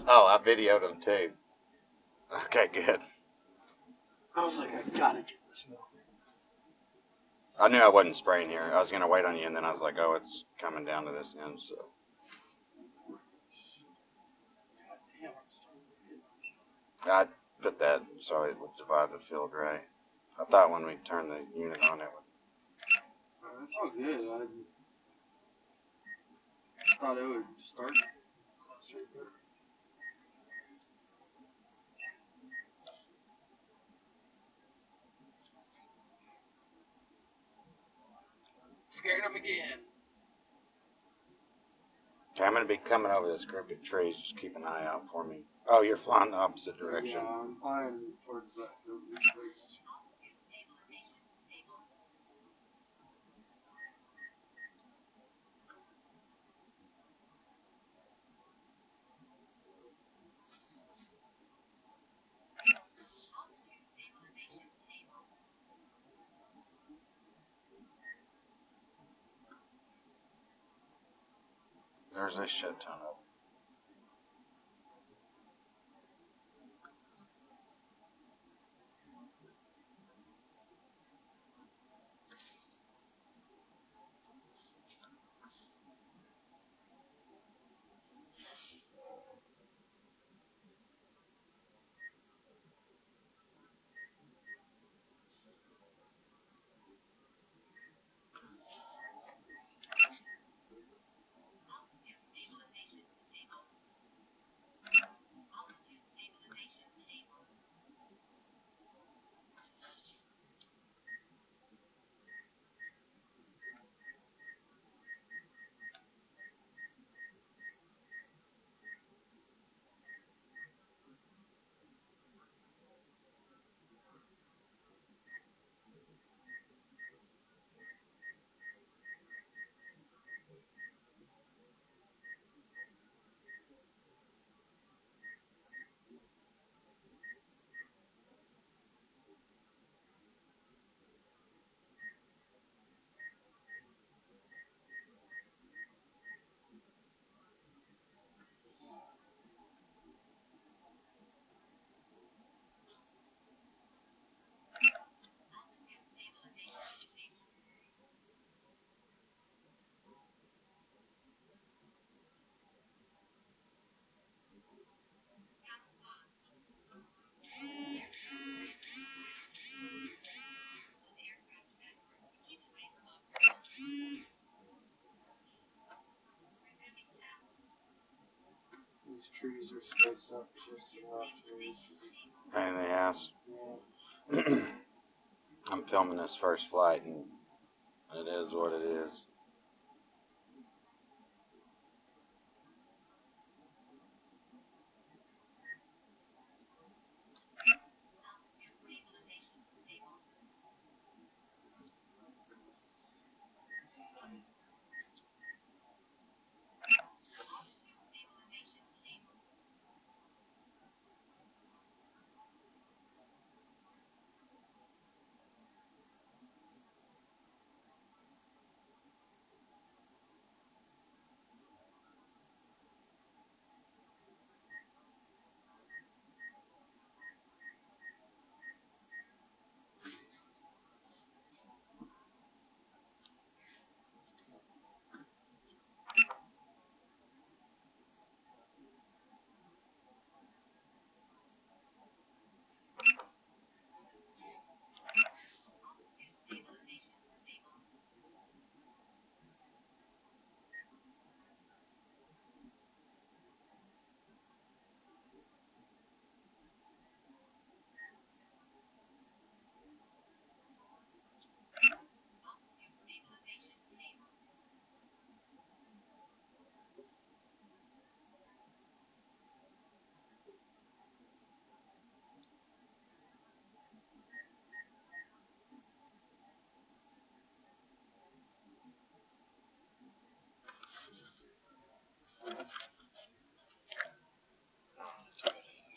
Oh, I videoed them too. Okay, good. I was like, I gotta get this milk. I knew I wasn't spraying here. I was gonna wait on you, and then I was like, oh, it's coming down to this end, so. God damn, I'm starting to get. I put that so it would divide the field right. I thought when we turned the unit on, it would. That's all good. I thought it would start closer. Scared him again. Okay, I'm gonna be coming over this group of trees. Just keep an eye out for me. Oh, you're flying the opposite direction. Yeah, I'm flying towards that group of trees. There's a shit ton of them. These trees are spaced out just enough to Pain in the ass. yeah. I'm filming this first flight, and it is what it is.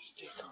Stick.